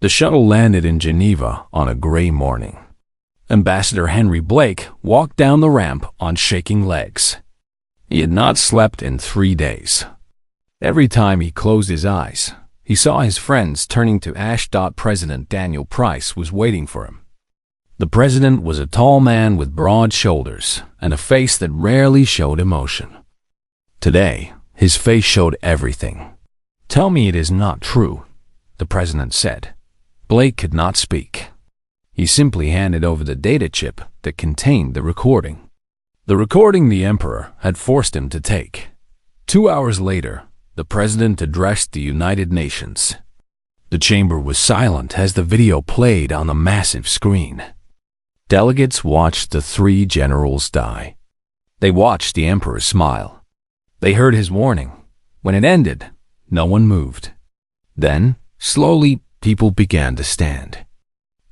The shuttle landed in Geneva on a gray morning. Ambassador Henry Blake walked down the ramp on shaking legs. He had not slept in 3 days. Every time he closed his eyes, he saw his friends turning to ash. President Daniel Price was waiting for him. The president was a tall man with broad shoulders and a face that rarely showed emotion. Today, his face showed everything. "Tell me it is not true," the president said. Blake could not speak. He simply handed over the data chip that contained the recording. The recording the Emperor had forced him to take. 2 hours later, the president addressed the United Nations. The chamber was silent as the video played on the massive screen. Delegates watched the 3 generals die. They watched the Emperor smile. They heard his warning. When it ended, no one moved. Then, slowly, people began to stand.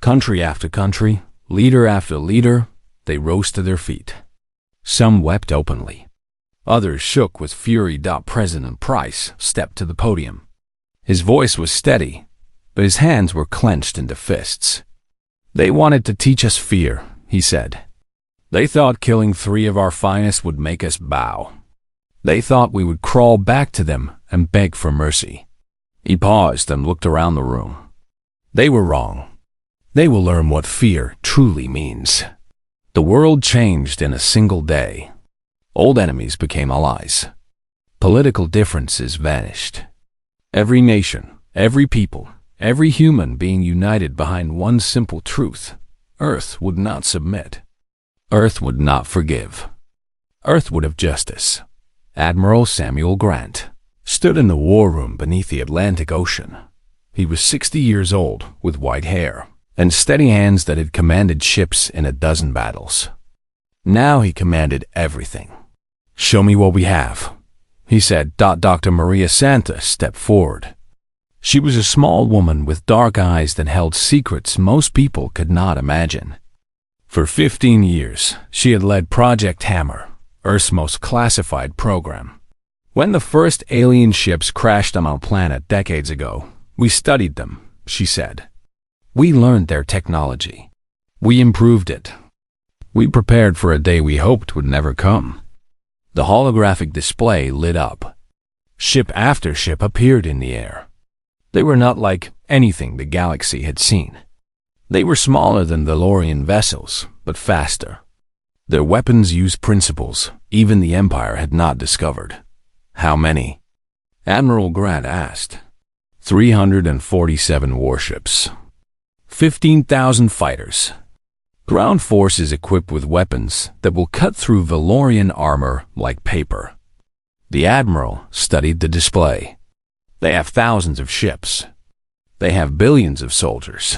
Country after country, leader after leader, they rose to their feet. Some wept openly. Others shook with fury. President Price stepped to the podium. His voice was steady, but his hands were clenched into fists. "They wanted to teach us fear," he said. "They thought killing 3 of our finest would make us bow. They thought we would crawl back to them and beg for mercy." He paused and looked around the room. They were wrong. They will learn what fear truly means. The world changed in a single day. Old enemies became allies. Political differences vanished. Every nation, every people, every human being united behind one simple truth: Earth would not submit. Earth would not forgive. Earth would have justice. Admiral Samuel Grant stood in the war room beneath the Atlantic Ocean. He was 60 years old, with white hair, and steady hands that had commanded ships in a dozen battles. Now he commanded everything. "Show me what we have," he said. Dr. Maria Santa stepped forward. She was a small woman with dark eyes that held secrets most people could not imagine. For 15 years, she had led Project Hammer, Earth's most classified program. When the first alien ships crashed on our planet decades ago, we studied them, she said. We learned their technology. We improved it. We prepared for a day we hoped would never come. The holographic display lit up. Ship after ship appeared in the air. They were not like anything the galaxy had seen. They were smaller than DeLorean vessels, but faster. Their weapons used principles even the Empire had not discovered. How many? Admiral Grant asked. 347 warships. 15,000 fighters. Ground forces equipped with weapons that will cut through Valorian armor like paper. The Admiral studied the display. They have thousands of ships. They have billions of soldiers.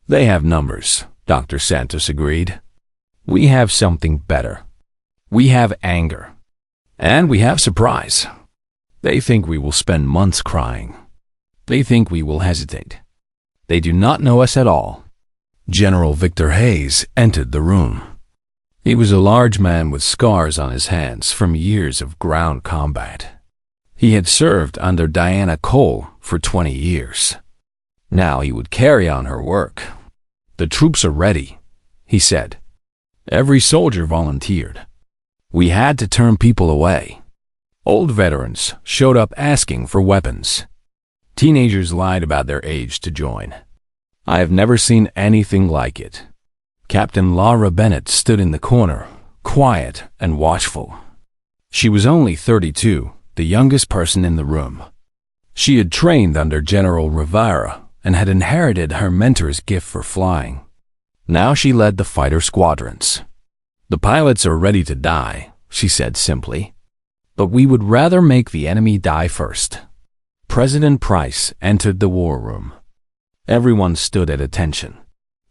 They have numbers, Dr. Santos agreed. We have something better. We have anger. And we have surprise. They think we will spend months crying. They think we will hesitate. They do not know us at all. General Victor Hayes entered the room. He was a large man with scars on his hands from years of ground combat. He had served under Diana Cole for 20 years. Now he would carry on her work. The troops are ready, he said. Every soldier volunteered. We had to turn people away. Old veterans showed up asking for weapons. Teenagers lied about their age to join. I have never seen anything like it. Captain Laura Bennett stood in the corner, quiet and watchful. She was only 32, the youngest person in the room. She had trained under General Rivera and had inherited her mentor's gift for flying. Now she led the fighter squadrons. The pilots are ready to die, she said simply. But we would rather make the enemy die first. President Price entered the war room. Everyone stood at attention.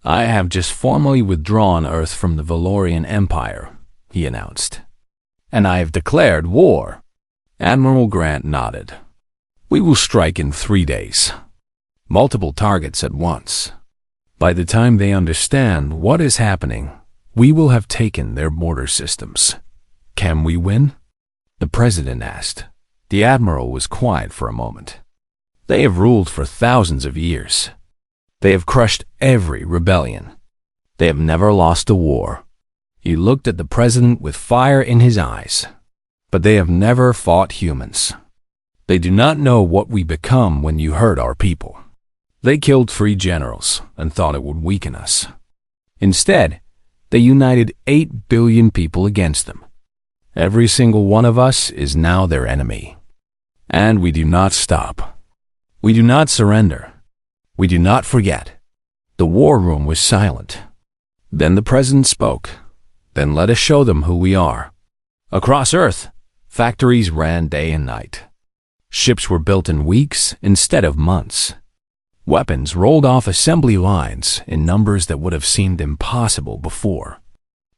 I have just formally withdrawn Earth from the Valorian Empire, he announced. And I have declared war. Admiral Grant nodded. We will strike in 3 days. Multiple targets at once. By the time they understand what is happening, we will have taken their border systems. Can we win? The president asked. The admiral was quiet for a moment. They have ruled for thousands of years. They have crushed every rebellion. They have never lost a war. He looked at the president with fire in his eyes. But they have never fought humans. They do not know what we become when you hurt our people. They killed 3 generals and thought it would weaken us. Instead, they united 8 billion people against them. Every single one of us is now their enemy. And we do not stop. We do not surrender. We do not forget. The war room was silent. Then the president spoke. Then let us show them who we are. Across Earth, factories ran day and night. Ships were built in weeks instead of months. Weapons rolled off assembly lines in numbers that would have seemed impossible before.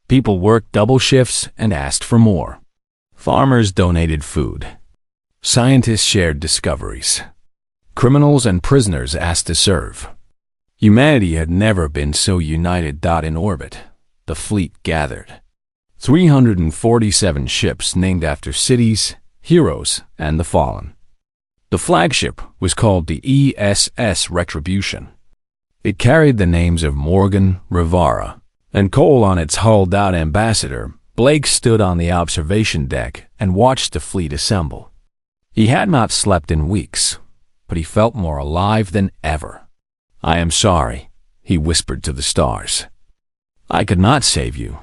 People worked double shifts and asked for more. Farmers donated food. Scientists shared discoveries. Criminals and prisoners asked to serve. Humanity had never been so united. In orbit, the fleet gathered. 347 ships named after cities, heroes, and the fallen. The flagship was called the ESS Retribution. It carried the names of Morgan, Rivara, and Cole on its hull. Ambassador Blake stood on the observation deck and watched the fleet assemble. He had not slept in weeks, but he felt more alive than ever. "I am sorry," he whispered to the stars. "I could not save you.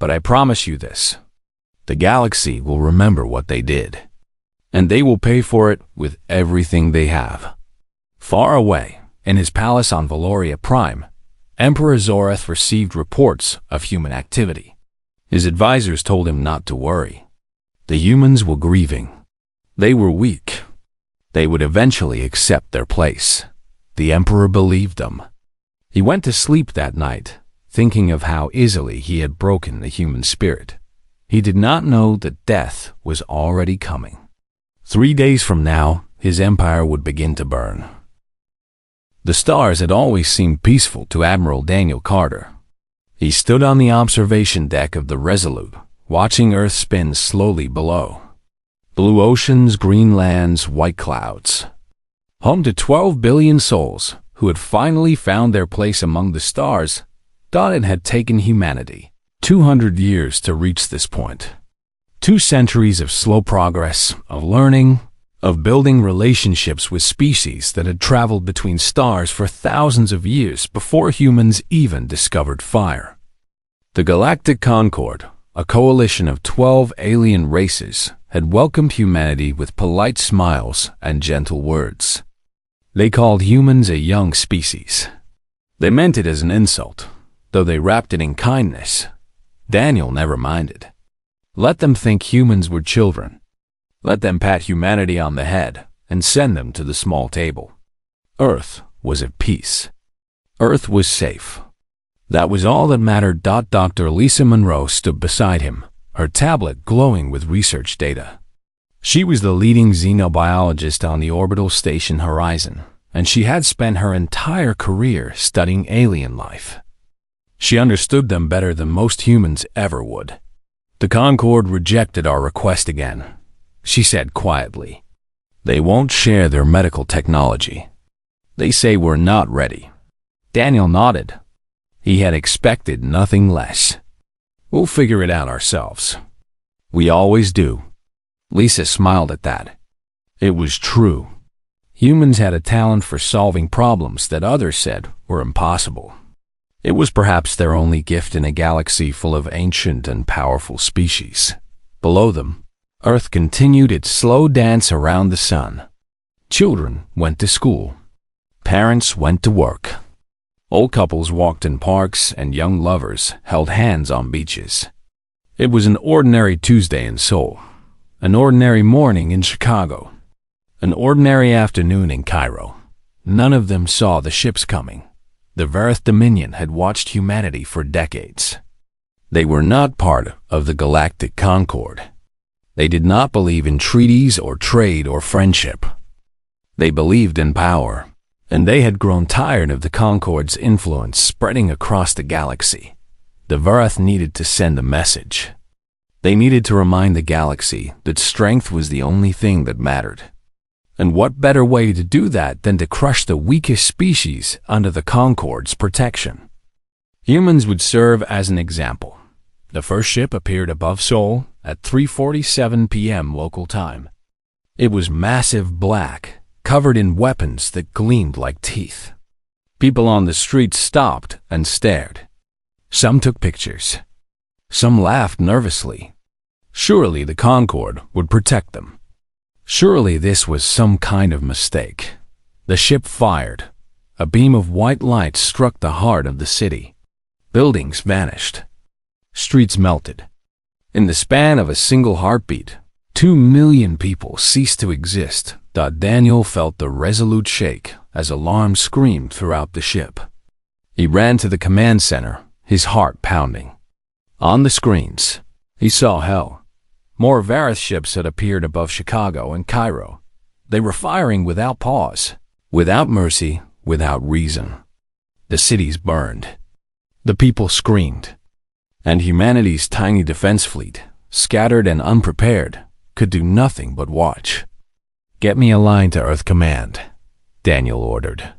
But I promise you this. The galaxy will remember what they did. And they will pay for it with everything they have." Far away, in his palace on Verith Prime, Emperor Zoreth received reports of human activity. His advisors told him not to worry. The humans were grieving. They were weak. They would eventually accept their place. The Emperor believed them. He went to sleep that night, thinking of how easily he had broken the human spirit. He did not know that death was already coming. 3 days from now, his empire would begin to burn. The stars had always seemed peaceful to Admiral Daniel Carter. He stood on the observation deck of the Resolute, watching Earth spin slowly below. Blue oceans, green lands, white clouds. Home to 12 billion souls who had finally found their place among the stars, thought it had taken humanity 200 years to reach this point. 2 centuries of slow progress, of learning, of building relationships with species that had traveled between stars for thousands of years before humans even discovered fire. The Galactic Concord, a coalition of 12 alien races, had welcomed humanity with polite smiles and gentle words. They called humans a young species. They meant it as an insult, though they wrapped it in kindness. Daniel never minded. Let them think humans were children. Let them pat humanity on the head and send them to the small table. Earth was at peace. Earth was safe. That was all that mattered. Dr. Lisa Monroe stood beside him, her tablet glowing with research data. She was the leading xenobiologist on the orbital station Horizon, and she had spent her entire career studying alien life. She understood them better than most humans ever would. "The Concord rejected our request again," she said quietly. "They won't share their medical technology. They say we're not ready." Daniel nodded. He had expected nothing less. "We'll figure it out ourselves. We always do." Lisa smiled at that. It was true. Humans had a talent for solving problems that others said were impossible. It was perhaps their only gift in a galaxy full of ancient and powerful species. Below them, Earth continued its slow dance around the sun. Children went to school. Parents went to work. Old couples walked in parks and young lovers held hands on beaches. It was an ordinary Tuesday in Seoul, an ordinary morning in Chicago, an ordinary afternoon in Cairo. None of them saw the ships coming. The Verith Dominion had watched humanity for decades. They were not part of the Galactic Concord. They did not believe in treaties or trade or friendship. They believed in power, and they had grown tired of the Concord's influence spreading across the galaxy. The Verith needed to send a message. They needed to remind the galaxy that strength was the only thing that mattered. And what better way to do that than to crush the weakest species under the Concorde's protection? Humans would serve as an example. The first ship appeared above Seoul at 3:47 p.m. local time. It was massive black, covered in weapons that gleamed like teeth. People on the streets stopped and stared. Some took pictures. Some laughed nervously. Surely the Concorde would protect them. Surely this was some kind of mistake. The ship fired. A beam of white light struck the heart of the city. Buildings vanished. Streets melted. In the span of a single heartbeat, 2 million people ceased to exist. Daniel felt the Resolute shake as alarm screamed throughout the ship. He ran to the command center, his heart pounding. On the screens, he saw hell. More Verith ships had appeared above Chicago and Cairo. They were firing without pause, without mercy, without reason. The cities burned. The people screamed. And humanity's tiny defense fleet, scattered and unprepared, could do nothing but watch. "Get me a line to Earth Command," Daniel ordered.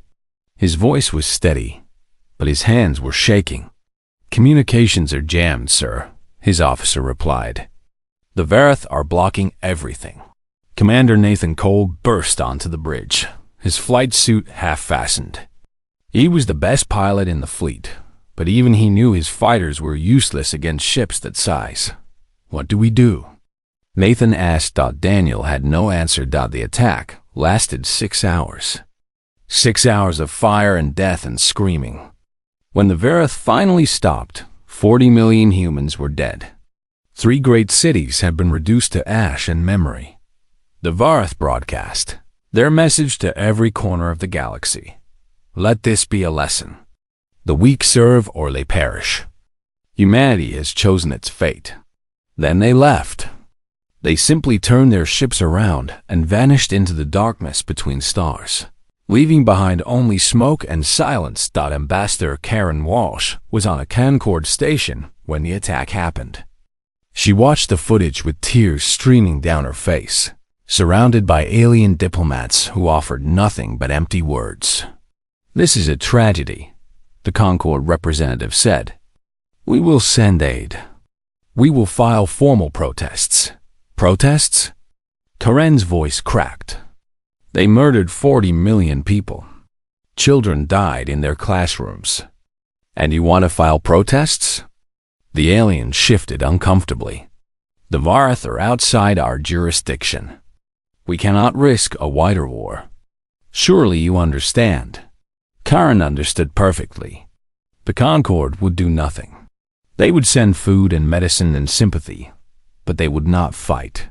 His voice was steady, but his hands were shaking. "Communications are jammed, sir," his officer replied. "The Verith are blocking everything." Commander Nathan Cole burst onto the bridge, his flight suit half-fastened. He was the best pilot in the fleet, but even he knew his fighters were useless against ships that size. "What do we do?" Nathan asked. Daniel had no answer. The attack lasted 6 hours. 6 hours of fire and death and screaming. When the Verith finally stopped, 40 million humans were dead. 3 great cities had been reduced to ash and memory. The Verith broadcast their message to every corner of the galaxy. Let this be a lesson. The weak serve or they perish. Humanity has chosen its fate. Then they left. They simply turned their ships around and vanished into the darkness between stars, leaving behind only smoke and silence. Ambassador Karen Walsh was on a Concorde station when the attack happened. She watched the footage with tears streaming down her face, surrounded by alien diplomats who offered nothing but empty words. "This is a tragedy," the Concorde representative said. "We will send aid. We will file formal protests." Protests? Karen's voice cracked. They murdered 40 million people. Children died in their classrooms. And you want to file protests? The alien shifted uncomfortably. The Verith are outside our jurisdiction. We cannot risk a wider war. Surely you understand. Karen understood perfectly. The Concorde would do nothing. They would send food and medicine and sympathy, but they would not fight.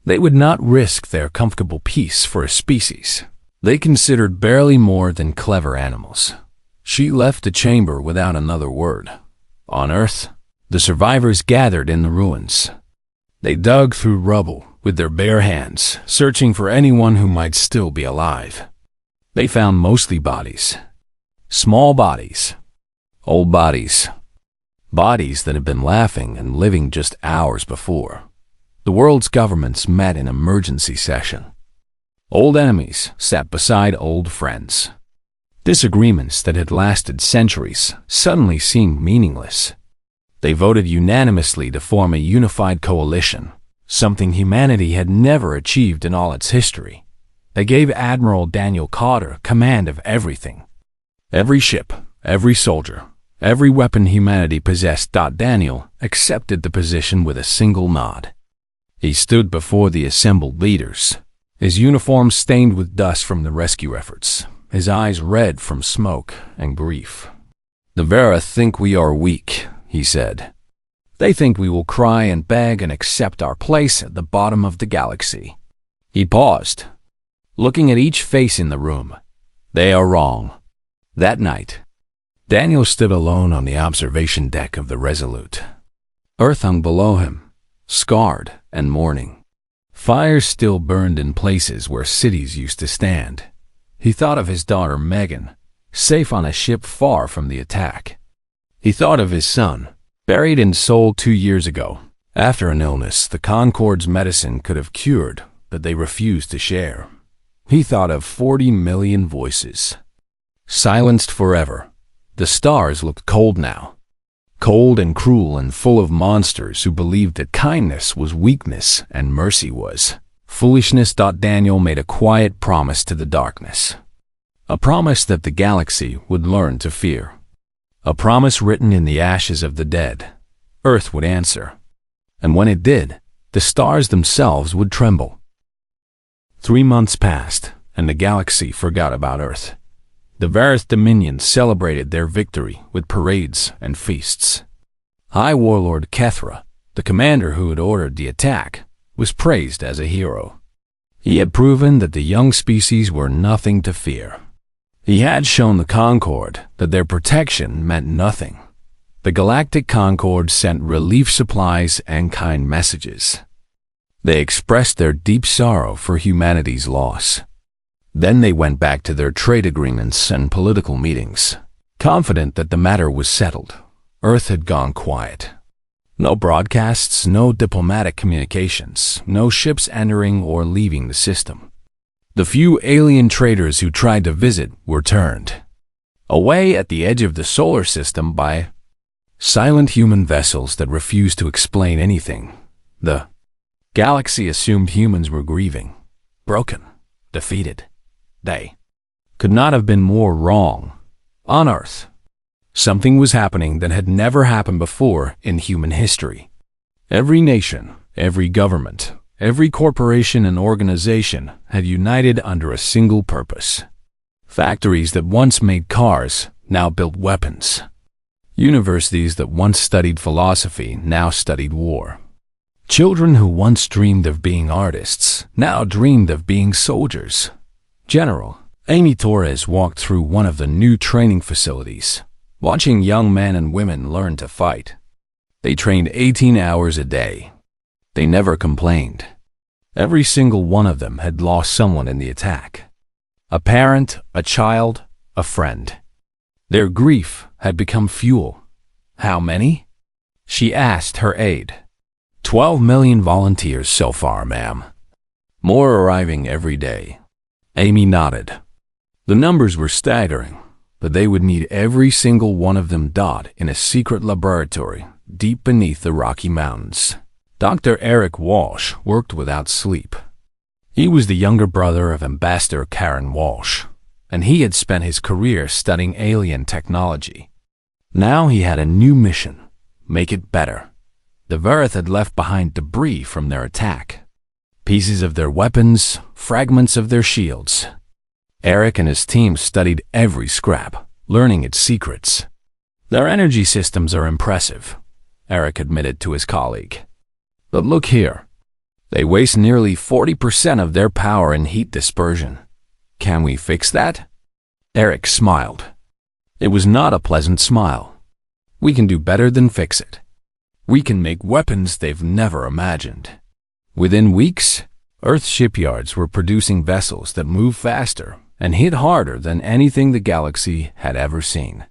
They would not risk their comfortable peace for a species they considered barely more than clever animals. She left the chamber without another word. On Earth, the survivors gathered in the ruins. They dug through rubble with their bare hands, searching for anyone who might still be alive. They found mostly bodies. Small bodies. Old bodies. Bodies that had been laughing and living just hours before. The world's governments met in emergency session. Old enemies sat beside old friends. Disagreements that had lasted centuries suddenly seemed meaningless. They voted unanimously to form a unified coalition, something humanity had never achieved in all its history. They gave Admiral Daniel Carter command of everything. Every ship, every soldier, every weapon humanity possessed. Daniel accepted the position with a single nod. He stood before the assembled leaders, his uniform stained with dust from the rescue efforts, his eyes red from smoke and grief. "The Verith think we are weak," he said. "They think we will cry and beg and accept our place at the bottom of the galaxy." He paused, looking at each face in the room. "They are wrong." That night, Daniel stood alone on the observation deck of the Resolute. Earth hung below him, scarred and mourning. Fires still burned in places where cities used to stand. He thought of his daughter Megan, safe on a ship far from the attack. He thought of his son, buried in Seoul 2 years ago, after an illness the Concorde's medicine could have cured, but they refused to share. He thought of 40 million voices. Silenced forever. The stars looked cold now. Cold and cruel and full of monsters who believed that kindness was weakness and mercy was foolishness. Daniel made a quiet promise to the darkness. A promise that the galaxy would learn to fear. A promise written in the ashes of the dead. Earth would answer. And when it did, the stars themselves would tremble. 3 months passed, and the galaxy forgot about Earth. The Verith dominions celebrated their victory with parades and feasts. High Warlord Kethra, the commander who had ordered the attack, was praised as a hero. He had proven that the young species were nothing to fear. He had shown the Concord that their protection meant nothing. The Galactic Concord sent relief supplies and kind messages. They expressed their deep sorrow for humanity's loss. Then they went back to their trade agreements and political meetings, confident that the matter was settled. Earth had gone quiet. No broadcasts, no diplomatic communications, no ships entering or leaving the system. The few alien traders who tried to visit were turned away at the edge of the solar system by silent human vessels that refused to explain anything. The galaxy assumed humans were grieving, broken, defeated. They could not have been more wrong. On Earth, something was happening that had never happened before in human history. Every nation, every government, every corporation and organization had united under a single purpose. Factories that once made cars now built weapons. Universities that once studied philosophy now studied war. Children who once dreamed of being artists now dreamed of being soldiers. General Amy Torres walked through one of the new training facilities, watching young men and women learn to fight. They trained 18 hours a day. They never complained. Every single one of them had lost someone in the attack. A parent, a child, a friend. Their grief had become fuel. How many? She asked her aide. 12 million volunteers so far, ma'am. More arriving every day. Amy nodded. The numbers were staggering, but they would need every single one of them in a secret laboratory deep beneath the Rocky Mountains. Dr. Eric Walsh worked without sleep. He was the younger brother of Ambassador Karen Walsh, and he had spent his career studying alien technology. Now he had a new mission: make it better. The Verith had left behind debris from their attack. Pieces of their weapons, fragments of their shields. Eric and his team studied every scrap, learning its secrets. Their energy systems are impressive, Eric admitted to his colleague. But look here. They waste nearly 40% of their power in heat dispersion. Can we fix that? Eric smiled. It was not a pleasant smile. We can do better than fix it. We can make weapons they've never imagined. Within weeks, Earth shipyards were producing vessels that moved faster and hit harder than anything the galaxy had ever seen.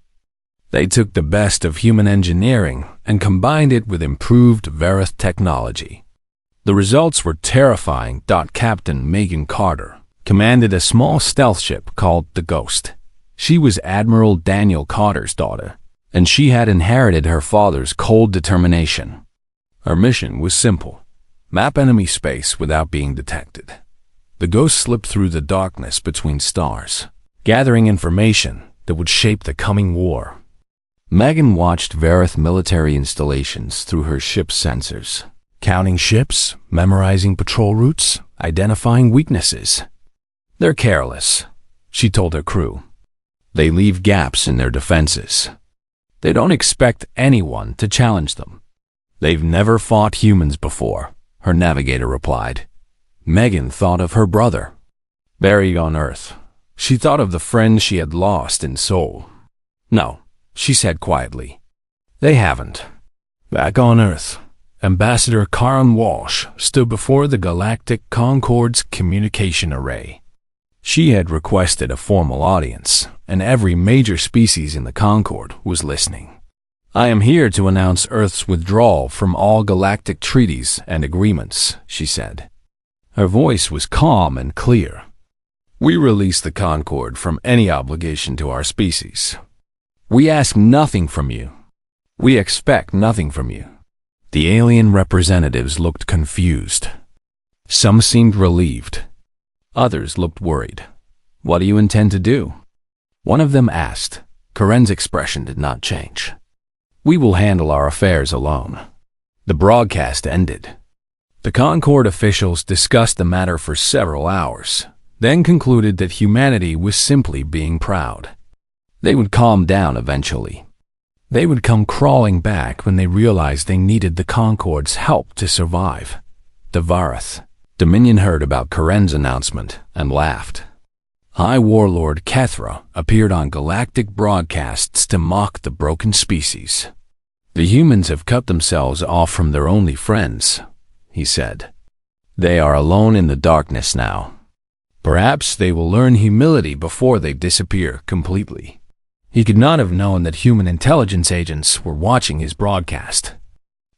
They took the best of human engineering and combined it with improved Verith technology. The results were terrifying. Captain Megan Carter commanded a small stealth ship called the Ghost. She was Admiral Daniel Carter's daughter, and she had inherited her father's cold determination. Her mission was simple: map enemy space without being detected. The Ghost slipped through the darkness between stars, gathering information that would shape the coming war. Megan watched Verith military installations through her ship's sensors, counting ships, memorizing patrol routes, identifying weaknesses. They're careless, she told her crew. They leave gaps in their defenses. They don't expect anyone to challenge them. They've never fought humans before, her navigator replied. Megan thought of her brother. Buried on Earth, she thought of the friends she had lost in Seoul. No, she said quietly. They haven't. Back on Earth, Ambassador Karen Walsh stood before the Galactic Concord's communication array. She had requested a formal audience, and every major species in the Concord was listening. I am here to announce Earth's withdrawal from all galactic treaties and agreements, she said. Her voice was calm and clear. We release the Concord from any obligation to our species. We ask nothing from you. We expect nothing from you." The alien representatives looked confused. Some seemed relieved. Others looked worried. "What do you intend to do?" One of them asked. Karen's expression did not change. "We will handle our affairs alone." The broadcast ended. The Concord officials discussed the matter for several hours, then concluded that humanity was simply being proud. They would calm down eventually. They would come crawling back when they realized they needed the Concord's help to survive. The Verith Dominion heard about Karen's announcement and laughed. High Warlord Kethra appeared on galactic broadcasts to mock the broken species. "The humans have cut themselves off from their only friends," he said. "They are alone in the darkness now. Perhaps they will learn humility before they disappear completely." He could not have known that human intelligence agents were watching his broadcast,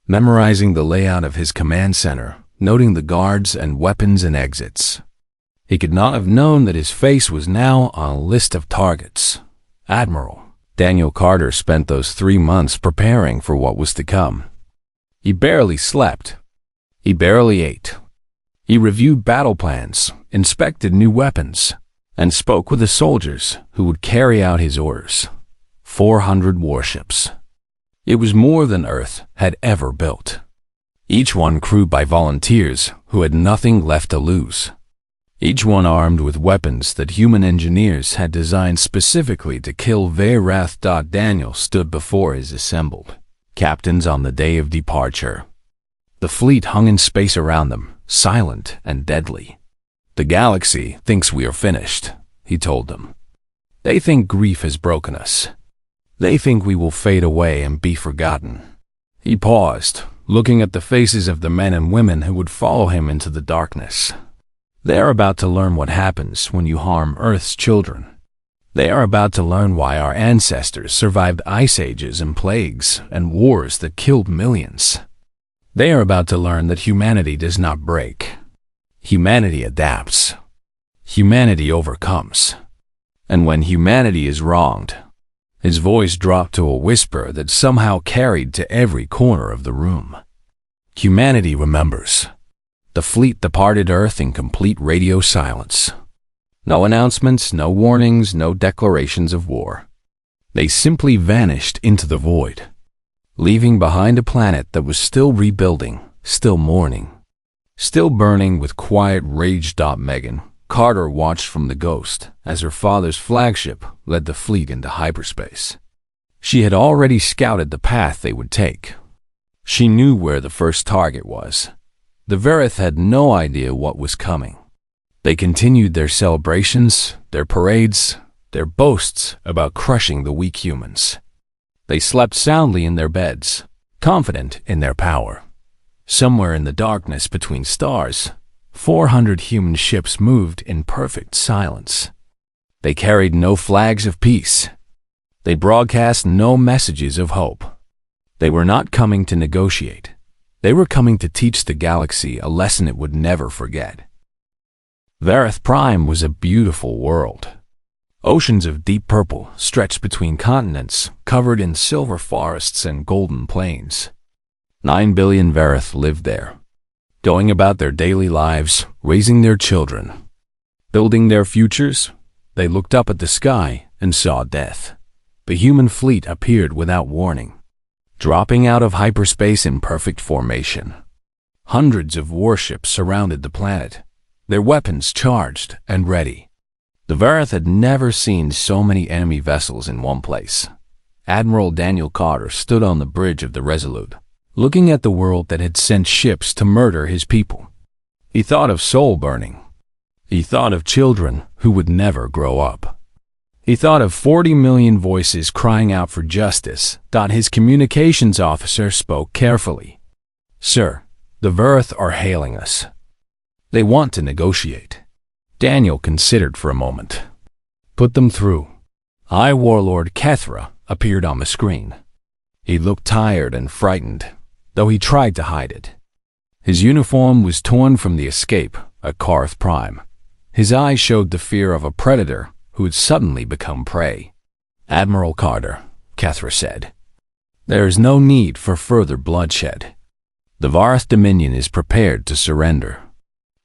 memorizing the layout of his command center, noting the guards and weapons and exits. He could not have known that his face was now on a list of targets. Admiral Daniel Carter spent those 3 months preparing for what was to come. He barely slept. He barely ate. He reviewed battle plans, inspected new weapons, and spoke with the soldiers who would carry out his orders. 400 warships. It was more than Earth had ever built. Each one crewed by volunteers who had nothing left to lose. Each one armed with weapons that human engineers had designed specifically to kill Verith. Daniel stood before his assembled captains on the day of departure. The fleet hung in space around them, silent and deadly. "The galaxy thinks we are finished," he told them. "They think grief has broken us. They think we will fade away and be forgotten." He paused, looking at the faces of the men and women who would follow him into the darkness. They are about to learn what happens when you harm Earth's children. They are about to learn why our ancestors survived ice ages and plagues and wars that killed millions. They are about to learn that humanity does not break. Humanity adapts. Humanity overcomes. And when humanity is wronged, his voice dropped to a whisper that somehow carried to every corner of the room. Humanity remembers. The fleet departed Earth in complete radio silence. No announcements, no warnings, no declarations of war. They simply vanished into the void, leaving behind a planet that was still rebuilding, still mourning, still burning with quiet rage. Megan Carter watched from the Ghost as her father's flagship led the fleet into hyperspace. She had already scouted the path they would take. She knew where the first target was. The Verith had no idea what was coming. They continued their celebrations, their parades, their boasts about crushing the weak humans. They slept soundly in their beds, confident in their power. Somewhere in the darkness between stars, 400 human ships moved in perfect silence. They carried no flags of peace. They broadcast no messages of hope. They were not coming to negotiate. They were coming to teach the galaxy a lesson it would never forget. Verith Prime was a beautiful world. Oceans of deep purple stretched between continents, covered in silver forests and golden plains. 9 billion Verith lived there, going about their daily lives, raising their children, building their futures. They looked up at the sky and saw death. The human fleet appeared without warning, dropping out of hyperspace in perfect formation. Hundreds of warships surrounded the planet, their weapons charged and ready. The Verith had never seen so many enemy vessels in one place. Admiral Daniel Carter stood on the bridge of the Resolute, looking at the world that had sent ships to murder his people. He thought of soul burning. He thought of children who would never grow up. He thought of 40 million voices crying out for justice. His communications officer spoke carefully. "Sir, the Verith are hailing us. They want to negotiate." Daniel considered for a moment. "Put them through." High Warlord Kethra appeared on the screen. He looked tired and frightened, though he tried to hide it. His uniform was torn from the escape at Verith Prime. His eyes showed the fear of a predator who had suddenly become prey. "Admiral Carter," Kethra said, "there is no need for further bloodshed. The Verith Dominion is prepared to surrender.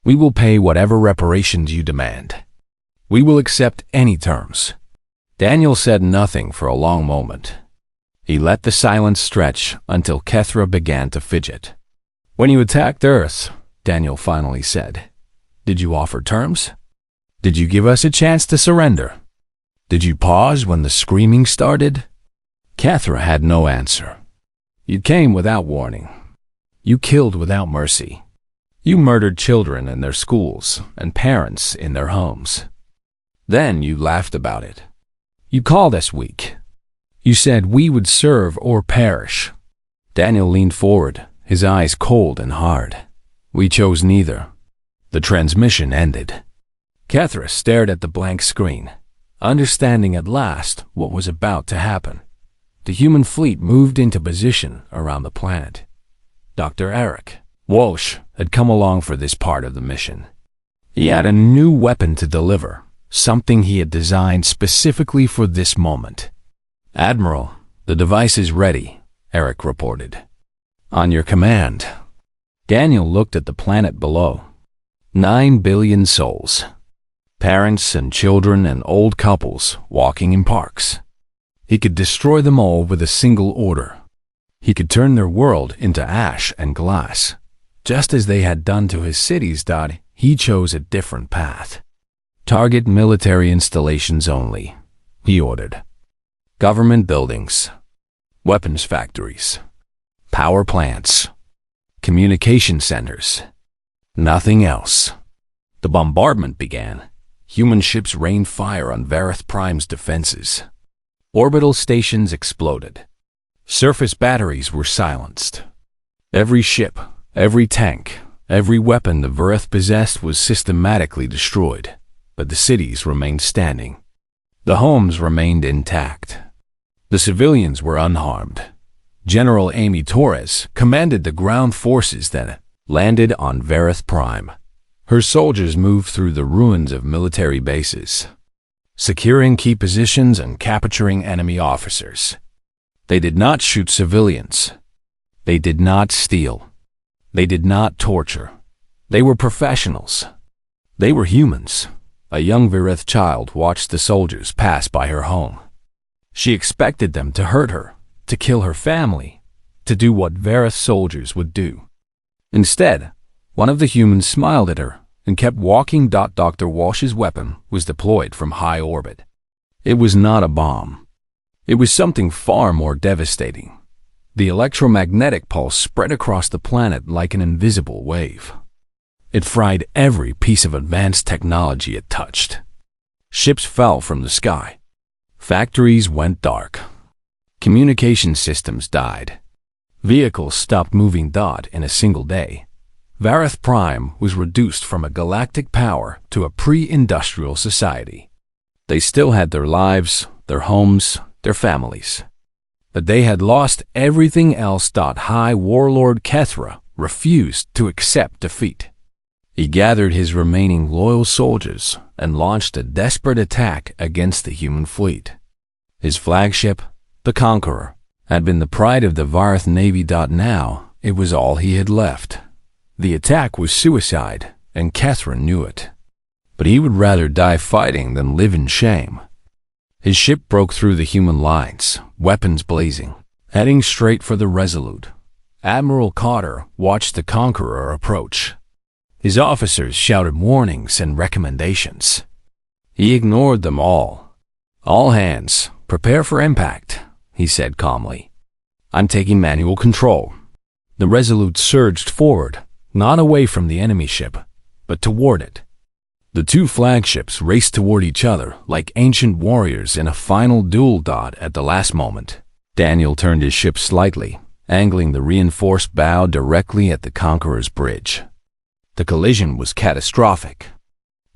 We will pay whatever reparations you demand. We will accept any terms." Daniel said nothing for a long moment. He let the silence stretch until Kethra began to fidget. "When you attacked Earth," Daniel finally said, "did you offer terms? Did you give us a chance to surrender? Did you pause when the screaming started?" Kethra had no answer. "You came without warning. You killed without mercy. You murdered children in their schools and parents in their homes. Then you laughed about it. You called us weak. You said we would serve or perish." Daniel leaned forward, his eyes cold and hard. "We chose neither." The transmission ended. Kethra stared at the blank screen, understanding at last what was about to happen. The human fleet moved into position around the planet. Dr. Eric Walsh had come along for this part of the mission. He had a new weapon to deliver, something he had designed specifically for this moment. "Admiral, the device is ready," Eric reported. "On your command." Daniel looked at the planet below. 9 billion souls. Parents and children and old couples walking in parks. He could destroy them all with a single order. He could turn their world into ash and glass. Just as they had done to his cities, he chose a different path. "Target military installations only," he ordered. "Government buildings, weapons factories, power plants, communication centers. Nothing else." The bombardment began. Human ships rained fire on Verith Prime's defenses. Orbital stations exploded. Surface batteries were silenced. Every ship, every tank, every weapon the Verith possessed was systematically destroyed, but the cities remained standing. The homes remained intact. The civilians were unharmed. General Amy Torres commanded the ground forces that landed on Verith Prime. Her soldiers moved through the ruins of military bases, securing key positions and capturing enemy officers. They did not shoot civilians. They did not steal. They did not torture. They were professionals. They were humans. A young Verith child watched the soldiers pass by her home. She expected them to hurt her, to kill her family, to do what Verith soldiers would do. Instead, one of the humans smiled at her and kept walking. Dr. Walsh's weapon was deployed from high orbit. It was not a bomb. It was something far more devastating. The electromagnetic pulse spread across the planet like an invisible wave. It fried every piece of advanced technology it touched. Ships fell from the sky. Factories went dark. Communication systems died. Vehicles stopped moving. In a single day, Verith Prime was reduced from a galactic power to a pre-industrial society. They still had their lives, their homes, their families. But they had lost everything else. High Warlord Kethra refused to accept defeat. He gathered his remaining loyal soldiers and launched a desperate attack against the human fleet. His flagship, the Conqueror, had been the pride of the Verith Navy. Now it was all he had left. The attack was suicide, and Kethra knew it. But he would rather die fighting than live in shame. His ship broke through the human lines, weapons blazing, heading straight for the Resolute. Admiral Carter watched the Conqueror approach. His officers shouted warnings and recommendations. He ignored them all. "All hands, prepare for impact," he said calmly. "I'm taking manual control." The Resolute surged forward, not away from the enemy ship, but toward it. The two flagships raced toward each other like ancient warriors in a final duel. At the last moment, Daniel turned his ship slightly, angling the reinforced bow directly at the Conqueror's bridge. The collision was catastrophic.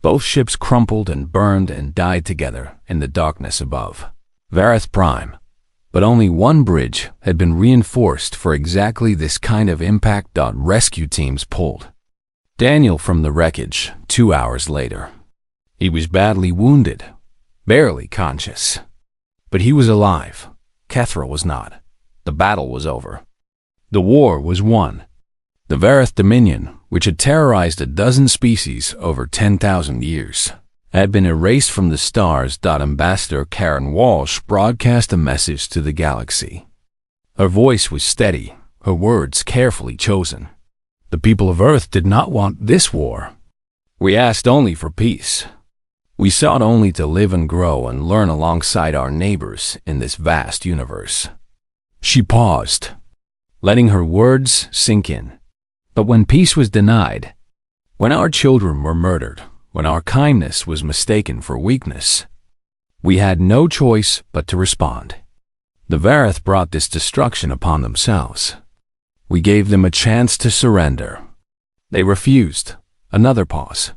Both ships crumpled and burned and died together in the darkness above Verith Prime. But only one bridge had been reinforced for exactly this kind of impact. Rescue teams pulled Daniel from the wreckage 2 hours later. He was badly wounded, barely conscious. But he was alive. Kethra was not. The battle was over. The war was won. The Verith Dominion, which had terrorized a dozen species over 10,000 years, had been erased from the stars. Ambassador Karen Walsh broadcast a message to the galaxy. Her voice was steady, her words carefully chosen. The people of Earth did not want this war. We asked only for peace. We sought only to live and grow and learn alongside our neighbors in this vast universe. She paused, letting her words sink in. But when peace was denied, when our children were murdered, when our kindness was mistaken for weakness, we had no choice but to respond. The Verith brought this destruction upon themselves. We gave them a chance to surrender. They refused. Another pause.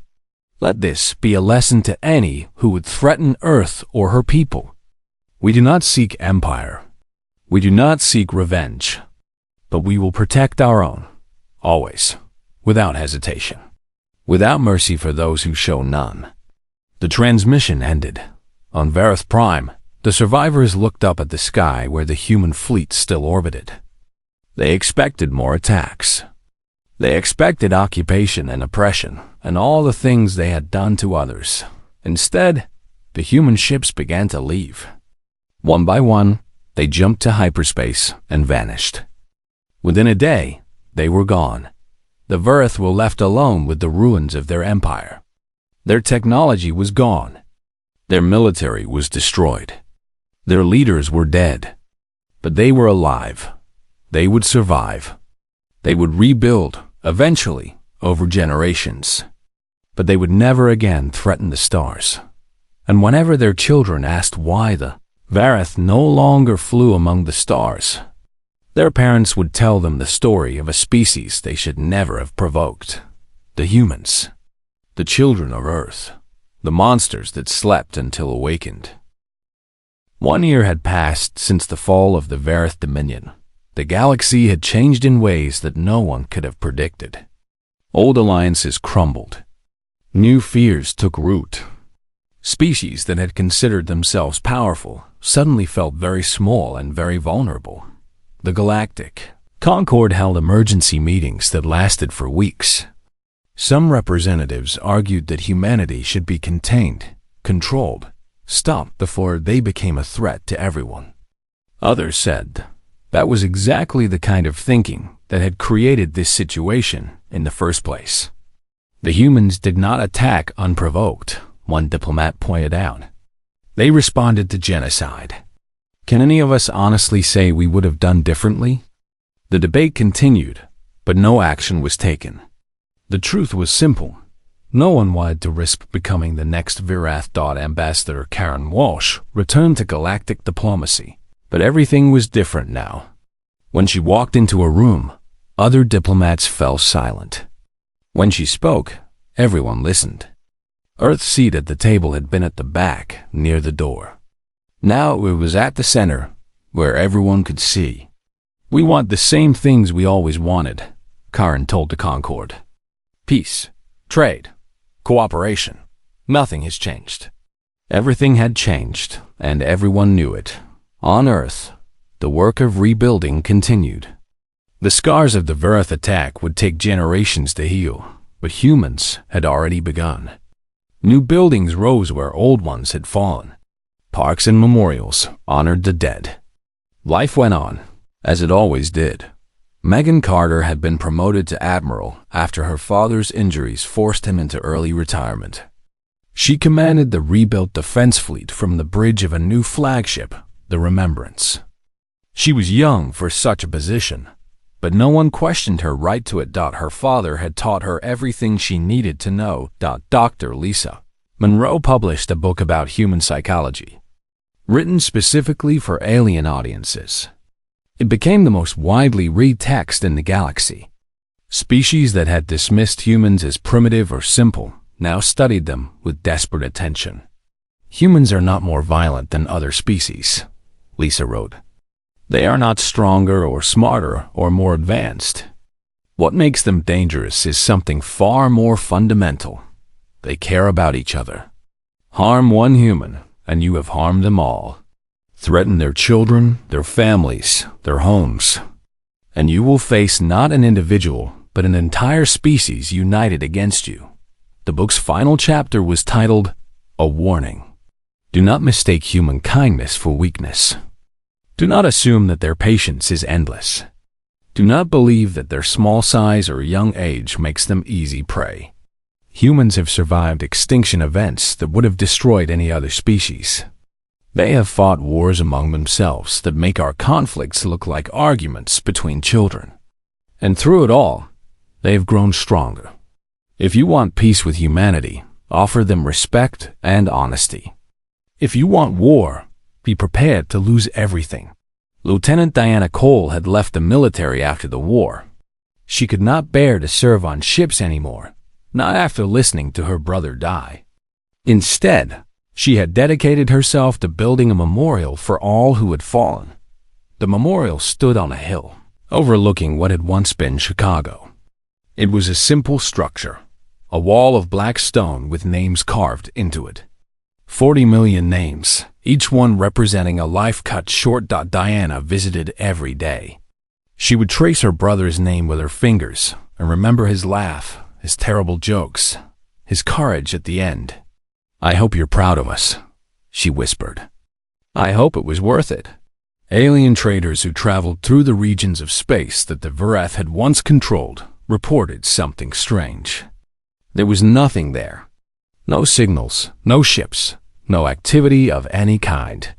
Let this be a lesson to any who would threaten Earth or her people. We do not seek empire. We do not seek revenge. But we will protect our own. Always, without hesitation, without mercy for those who show none. The transmission ended. On Verith Prime, the survivors looked up at the sky where the human fleet still orbited. They expected more attacks. They expected occupation and oppression and all the things they had done to others. Instead, the human ships began to leave. One by one, they jumped to hyperspace and vanished. Within a day, they were gone. The Verith were left alone with the ruins of their empire. Their technology was gone. Their military was destroyed. Their leaders were dead. But they were alive. They would survive. They would rebuild, eventually, over generations. But they would never again threaten the stars. And whenever their children asked why the Verith no longer flew among the stars, their parents would tell them the story of a species they should never have provoked. The humans. The children of Earth. The monsters that slept until awakened. 1 year had passed since the fall of the Verith Dominion. The galaxy had changed in ways that no one could have predicted. Old alliances crumbled. New fears took root. Species that had considered themselves powerful suddenly felt very small and very vulnerable. The Galactic Concord held emergency meetings that lasted for weeks. Some representatives argued that humanity should be contained, controlled, stopped before they became a threat to everyone. Others said that was exactly the kind of thinking that had created this situation in the first place. The humans did not attack unprovoked, one diplomat pointed out. They responded to genocide. Can any of us honestly say we would have done differently? The debate continued, but no action was taken. The truth was simple. No one wanted to risk becoming the next Verith. Ambassador Karen Walsh returned to galactic diplomacy, but everything was different now. When she walked into a room, other diplomats fell silent. When she spoke, everyone listened. Earth's seat at the table had been at the back, near the door. Now it was at the center, where everyone could see. We want the same things we always wanted, Karen told the Concord. Peace, trade, cooperation. Nothing has changed. Everything had changed, and everyone knew it. On Earth, the work of rebuilding continued. The scars of the Verith attack would take generations to heal, but humans had already begun. New buildings rose where old ones had fallen. Parks and memorials honored the dead. Life went on, as it always did. Megan Carter had been promoted to admiral after her father's injuries forced him into early retirement. She commanded the rebuilt defense fleet from the bridge of a new flagship, the Remembrance. She was young for such a position, but no one questioned her right to it. Her father had taught her everything she needed to know. Dr. Lisa Monroe published a book about human psychology, written specifically for alien audiences. It became the most widely read text in the galaxy. Species that had dismissed humans as primitive or simple now studied them with desperate attention. Humans are not more violent than other species, Lisa wrote. They are not stronger or smarter or more advanced. What makes them dangerous is something far more fundamental. They care about each other. Harm one human, and you have harmed them all. Threaten their children, their families, their homes, and you will face not an individual, but an entire species united against you. The book's final chapter was titled, A Warning. Do not mistake human kindness for weakness. Do not assume that their patience is endless. Do not believe that their small size or young age makes them easy prey. Humans have survived extinction events that would have destroyed any other species. They have fought wars among themselves that make our conflicts look like arguments between children. And through it all, they have grown stronger. If you want peace with humanity, offer them respect and honesty. If you want war, be prepared to lose everything. Lieutenant Diana Cole had left the military after the war. She could not bear to serve on ships anymore, not after listening to her brother die. Instead, she had dedicated herself to building a memorial for all who had fallen. The memorial stood on a hill, overlooking what had once been Chicago. It was a simple structure, a wall of black stone with names carved into it. 40 million names, each one representing a life cut short. Diana visited every day. She would trace her brother's name with her fingers and remember his laugh, his terrible jokes, his courage at the end. I hope you're proud of us, she whispered. I hope it was worth it. Alien traders who traveled through the regions of space that the Verith had once controlled reported something strange. There was nothing there. No signals, no ships, no activity of any kind.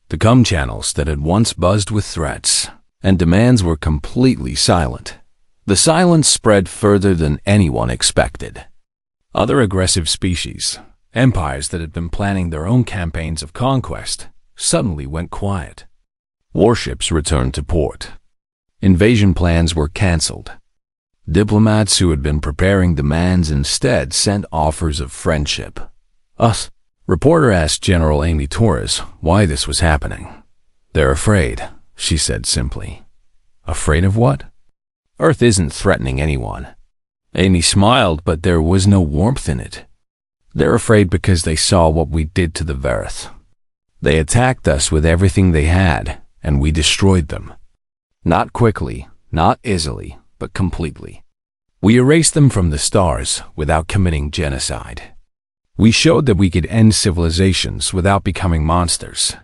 The comm channels that had once buzzed with threats and demands were completely silent. The silence spread further than anyone expected. Other aggressive species, empires that had been planning their own campaigns of conquest, suddenly went quiet. Warships returned to port. Invasion plans were canceled. Diplomats who had been preparing demands instead sent offers of friendship. Us. Reporter asked General Amy Torres why this was happening. They're afraid, she said simply. Afraid of what? Earth isn't threatening anyone. Amy smiled, but there was no warmth in it. They're afraid because they saw what we did to the Verith. They attacked us with everything they had, and we destroyed them. Not quickly, not easily, but completely. We erased them from the stars without committing genocide. We showed that we could end civilizations without becoming monsters.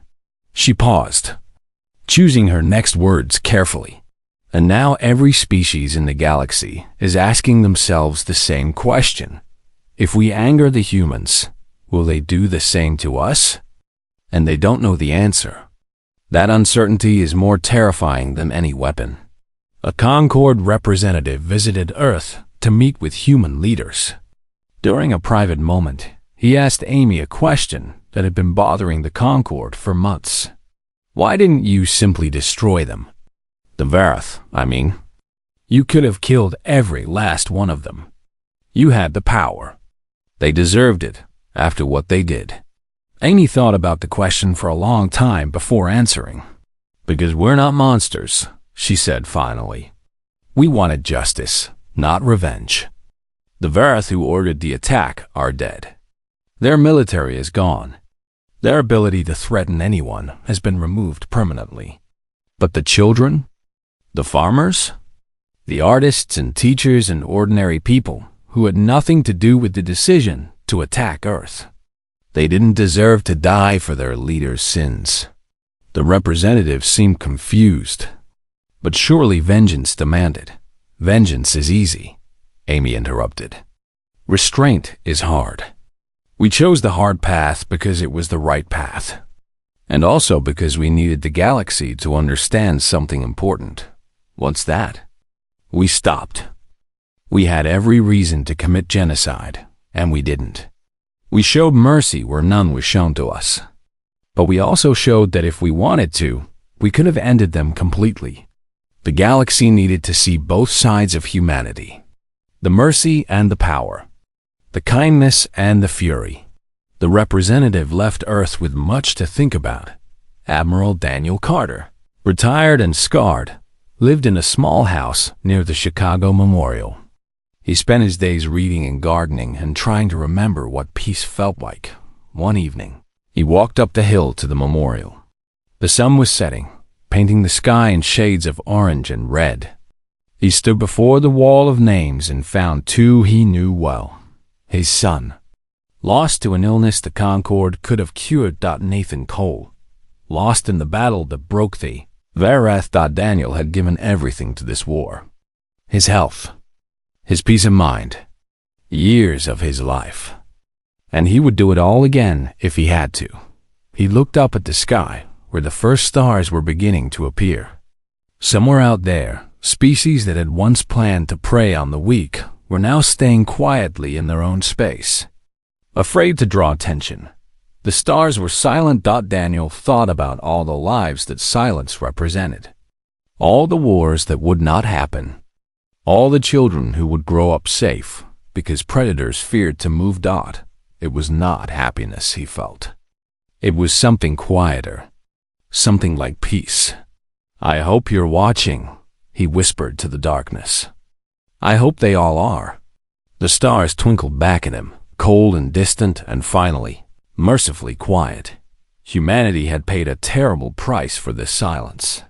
She paused, choosing her next words carefully. And now every species in the galaxy is asking themselves the same question. If we anger the humans, will they do the same to us? And they don't know the answer. That uncertainty is more terrifying than any weapon. A Concord representative visited Earth to meet with human leaders. During a private moment, he asked Amy a question that had been bothering the Concord for months. Why didn't you simply destroy them? The Verith, I mean. You could have killed every last one of them. You had the power. They deserved it after what they did. Amy thought about the question for a long time before answering. Because we're not monsters, she said finally. We wanted justice, not revenge. The Verith who ordered the attack are dead. Their military is gone. Their ability to threaten anyone has been removed permanently. But the children? The farmers? The artists and teachers and ordinary people who had nothing to do with the decision to attack Earth. They didn't deserve to die for their leader's sins. The representative seemed confused. But surely vengeance demanded. Vengeance is easy, Amy interrupted. Restraint is hard. We chose the hard path because it was the right path. And also because we needed the galaxy to understand something important. What's that? We stopped. We had every reason to commit genocide, and we didn't. We showed mercy where none was shown to us. But we also showed that if we wanted to, we could have ended them completely. The galaxy needed to see both sides of humanity. The mercy and the power. The kindness and the fury. The representative left Earth with much to think about. Admiral Daniel Carter, retired and scarred, lived in a small house near the Chicago Memorial. He spent his days reading and gardening and trying to remember what peace felt like, one evening, he walked up the hill to the memorial. The sun was setting, painting the sky in shades of orange and red. He stood before the wall of names and found two he knew well. His son, lost to an illness the Concorde could have cured. Nathan Cole, lost in the battle that broke the Verith. Daniel had given everything to this war. His health, his peace of mind, years of his life. And he would do it all again if he had to. He looked up at the sky, where the first stars were beginning to appear. Somewhere out there, species that had once planned to prey on the weak were now staying quietly in their own space. Afraid to draw attention, the stars were silent. Daniel thought about all the lives that silence represented. All the wars that would not happen. All the children who would grow up safe because predators feared to move. It was not happiness he felt. It was something quieter, something like peace. "I hope you're watching," he whispered to the darkness. "I hope they all are." The stars twinkled back at him, cold and distant and finally, mercifully quiet. Humanity had paid a terrible price for this silence.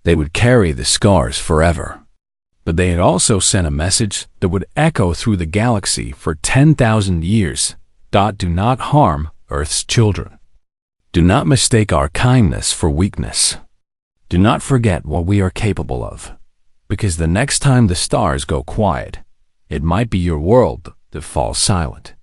They would carry the scars forever. But they had also sent a message that would echo through the galaxy for 10,000 years. Do not harm Earth's children. Do not mistake our kindness for weakness. Do not forget what we are capable of, because the next time the stars go quiet, it might be your world that falls silent.